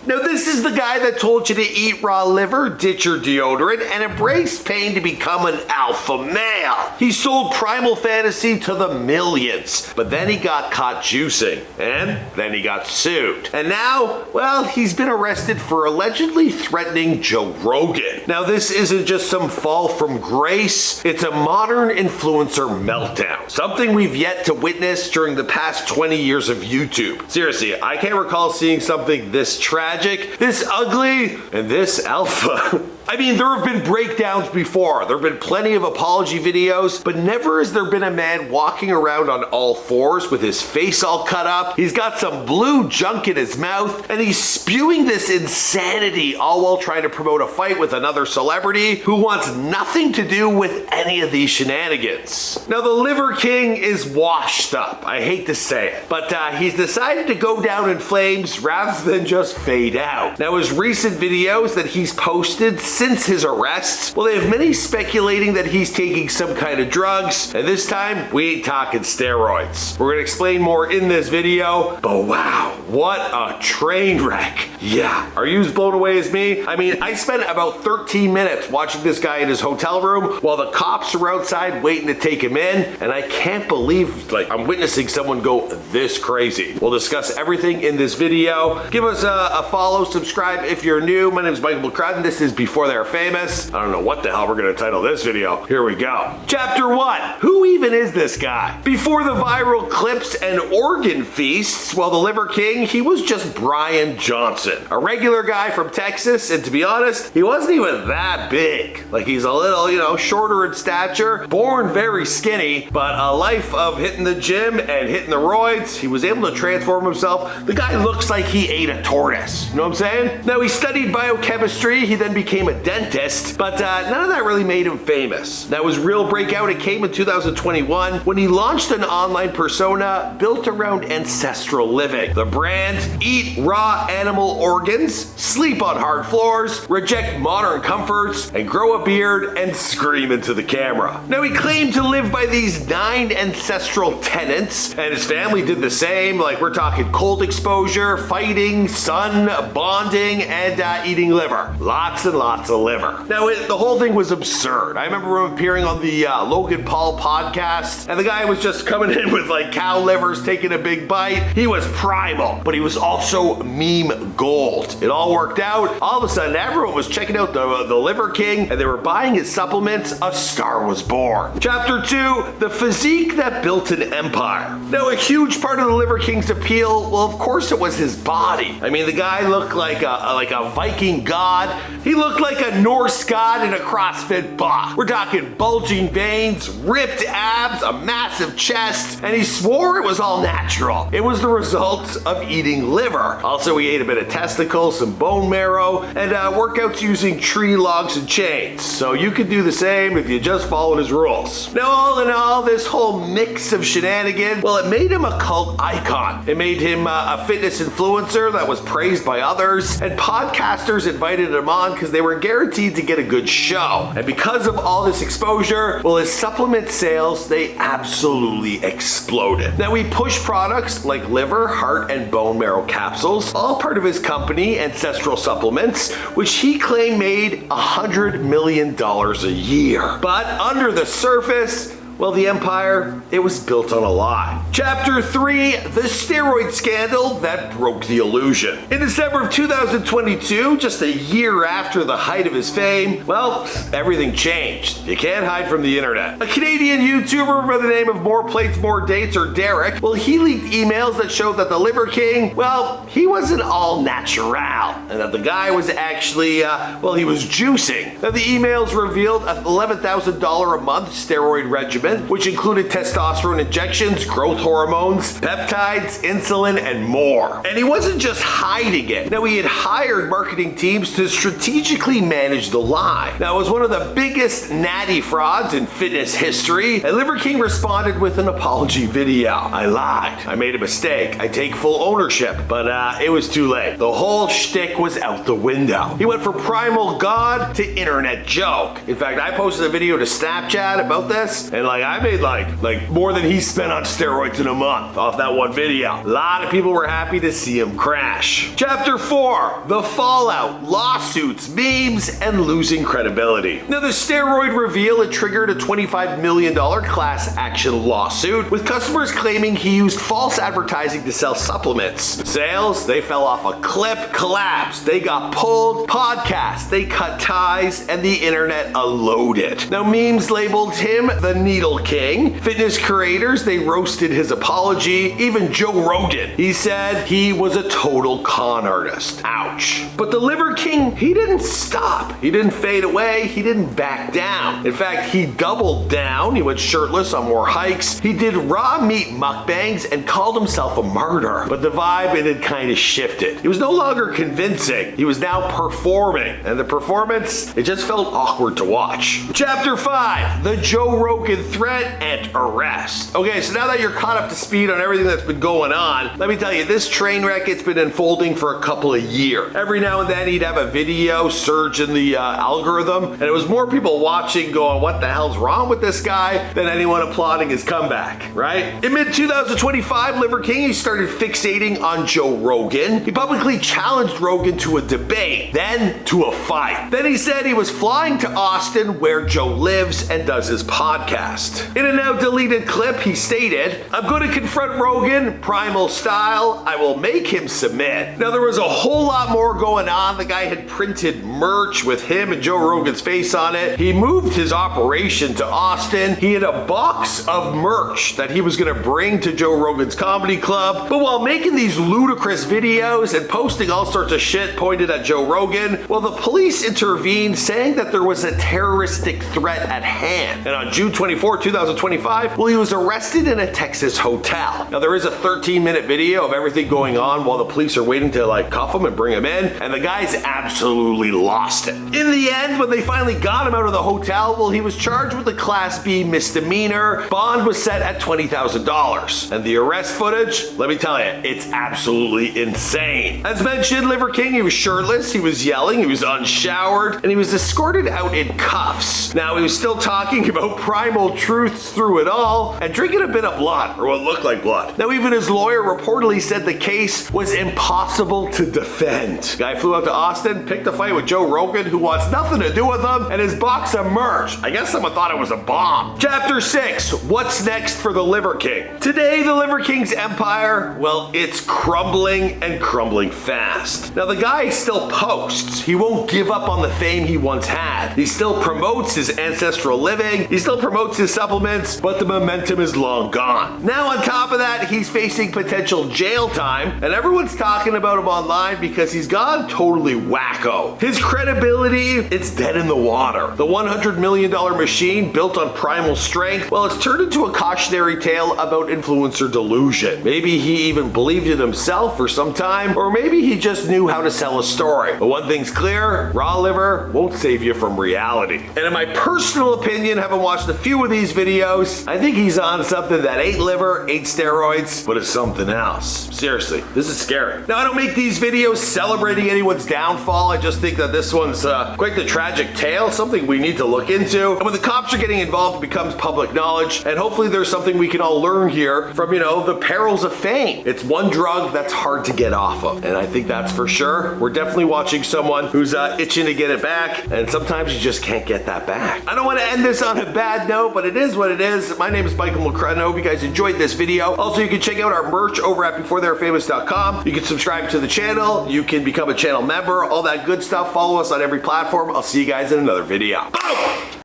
Now, this is the guy that told you to eat raw liver, ditch your deodorant, and embrace pain to become an alpha male. He sold Primal Fantasy to the millions, but then he got caught juicing, and then he got sued. And now, well, he's been arrested for allegedly threatening Joe Rogan. Now, this isn't just some fall from grace, it's a modern influencer meltdown, something we've yet to witness during the past 20 years of YouTube. Seriously, I can't recall seeing something this tragic, this ugly, and this alpha. I mean, there have been breakdowns before. There have been plenty of apology videos, but never has there been a man walking around on all fours with his face all cut up. He's got some blue junk in his mouth, and he's spewing this insanity all while trying to promote a fight with another celebrity who wants nothing to do with any of these shenanigans. Now, the Liver King is washed up. I hate to say it, but he's decided to go down in flames rather than just fade out. Now, his recent videos that he's posted since his arrests, well, they have many speculating that he's taking some kind of drugs, and this time we ain't talking steroids. We're gonna explain more in this video, but wow, what a train wreck. Yeah, are you as blown away as me? I mean, I spent about 13 minutes watching this guy in his hotel room while the cops are outside waiting to take him in, and I can't believe, I'm witnessing someone go this crazy. We'll discuss everything in this video. Give us a follow, subscribe if you're new. My name is Michael McCrudden. This is Before They're Famous. I don't know what the hell we're gonna title this video. Here we go. Chapter 1. Who even is this guy? Before the viral clips and organ feasts, well, the Liver King, he was just Brian Johnson, a regular guy from Texas, and to be honest, he wasn't even that big. He's a little, shorter in stature, born very skinny, but a life of hitting the gym and hitting the roids, he was able to transform himself. The guy looks like he ate a tortoise. You know what I'm saying? Now, he studied biochemistry, he then became a dentist, but none of that really made him famous. Now, his real breakout, it came in 2021 when he launched an online persona built around ancestral living. The brand: eat raw animal organs, sleep on hard floors, reject modern comforts, and grow a beard and scream into the camera. Now, he claimed to live by these 9 ancestral tenets, and his family did the same. We're talking cold exposure, fighting, sun, bonding, and eating liver. Lots and lots of liver. Now, the whole thing was absurd. I remember him appearing on the Logan Paul podcast, and the guy was just coming in with cow livers, taking a big bite. He was primal, but he was also meme gold. It all worked out. All of a sudden, everyone was checking out the Liver King, and they were buying his supplements. A star was born. Chapter 2, the physique that built an empire. Now, a huge part of the Liver King's appeal, well, of course, it was his body. I mean, the guy looked like a Viking god. He looked like a Norse god in a CrossFit box. We're talking bulging veins, ripped abs, a massive chest, and he swore it was all natural. It was the result of eating liver. Also, he ate a bit of testicles, some bone marrow, and workouts using tree logs and chains. So you could do the same if you just followed his rules. Now, all in all, this whole mix of shenanigans, well, it made him a cult icon. It made him a fitness influencer that was praised by others, and podcasters invited him on because they were guaranteed to get a good show. And because of all this exposure, well, his supplement sales, they absolutely exploded. Now, he pushed products like liver, heart, and bone marrow capsules, all part of his company, Ancestral Supplements, which he claimed made $100 million a year. But under the surface, well, the empire, it was built on a lie. Chapter 3, the steroid scandal that broke the illusion. In December of 2022, just a year after the height of his fame, well, everything changed. You can't hide from the internet. A Canadian YouTuber by the name of More Plates, More Dates, or Derek, well, he leaked emails that showed that the Liver King, well, he wasn't all natural, and that the guy was actually, he was juicing. Now, the emails revealed a $11,000 a month steroid regimen, which included testosterone injections, growth hormones, peptides, insulin, and more. And he wasn't just hiding it. Now, he had hired marketing teams to strategically manage the lie. Now, it was one of the biggest natty frauds in fitness history, and Liver King responded with an apology video. I lied. I made a mistake. I take full ownership. But it was too late. The whole shtick was out the window. He went from primal god to internet joke. In fact, I posted a video to Snapchat about this, and Like I made like more than he spent on steroids in a month off that one video. A lot of people were happy to see him crash. Chapter 4, the fallout, lawsuits, memes, and losing credibility. Now the steroid reveal, it triggered a $25 million class action lawsuit with customers claiming he used false advertising to sell supplements. Sales, they fell off a cliff, collapsed, they got pulled, podcasts, they cut ties, and the internet unloaded. Now memes labeled him the Needle King. Fitness creators, they roasted his apology. Even Joe Rogan, he said he was a total con artist. Ouch. But the Liver King, he didn't stop. He didn't fade away. He didn't back down. In fact, he doubled down. He went shirtless on more hikes. He did raw meat mukbangs and called himself a martyr. But the vibe, it had kind of shifted. He was no longer convincing. He was now performing. And the performance, it just felt awkward to watch. Chapter 5, the Joe Rogan threat and arrest. Okay, so now that you're caught up to speed on everything that's been going on, let me tell you, this train wreck, it's been unfolding for a couple of years. Every now and then he'd have a video surge in the algorithm, and it was more people watching going, what the hell's wrong with this guy, than anyone applauding his comeback, right? In mid-2025, Liver King, he started fixating on Joe Rogan. He publicly challenged Rogan to a debate, then to a fight. Then he said he was flying to Austin, where Joe lives and does his podcast. In a now deleted clip, he stated, "I'm going to confront Rogan, primal style. I will make him submit." Now there was a whole lot more going on. The guy had printed merch with him and Joe Rogan's face on it. He moved his operation to Austin. He had a box of merch that he was going to bring to Joe Rogan's comedy club. But while making these ludicrous videos and posting all sorts of shit pointed at Joe Rogan, well, the police intervened, saying that there was a terroristic threat at hand. And on June 24, 2025, well, he was arrested in a Texas hotel. Now there is a 13-minute video of everything going on while the police are waiting to cuff him and bring him in, and the guy's absolutely lost it. In the end, when they finally got him out of the hotel, well, he was charged with a Class B misdemeanor. Bond was set at $20,000. And the arrest footage, let me tell you, it's absolutely insane. As mentioned, Liver King, he was shirtless, he was yelling, he was unshowered, and he was escorted out in cuffs. Now, he was still talking about primal truths through it all and drinking a bit of blood, or what looked like blood. Now, even his lawyer reportedly said the case was impossible to defend. Guy flew out to Austin, picked a fight with Joe Rogan, who wants nothing to do with him, and his box of merch. I guess someone thought it was a bomb. Chapter 6, what's next for the Liver King? Today, the Liver King's empire, well, it's crumbling and crumbling fast. Now, the guy still posts. He won't give up on the fame he once had. He still promotes his ancestral living. He still promotes his supplements, but the momentum is long gone. Now, on top of that, he's facing potential jail time, and everyone's talking about him online because he's gone totally wacko. His credibility, it's dead in the water. The $100 million machine built on primal strength, well, it's turned into a cautionary tale about influencer delusion. Maybe he even believed it himself for some time, or maybe he just knew how to sell a story. But one thing's clear, raw liver won't save you from reality. And in my personal opinion, having watched a few of these videos, I think he's on something that ain't liver, ain't steroids, but it's something else. Seriously, this is scary. Now, I don't make these videos celebrating anyone's downfall. I just think that this one's quite the tragic tale, something we need to look into. And when the cops are getting involved, it becomes public knowledge. And hopefully there's something we can all learn here from, the perils of fame. It's one drug that's hard to get off of. And I think that's for sure. We're definitely watching someone who's itching to get it back. And sometimes you just can't get that back. I don't want to end this on a bad note, but it is what it is. My name is Michael McCrudden. I hope you guys enjoyed this video. Also, you can check out our merch over at beforetheyarefamous.com. You can subscribe to the channel. You can become a channel member, all that good stuff. Follow us on every platform. I'll see you guys in another video. Boom!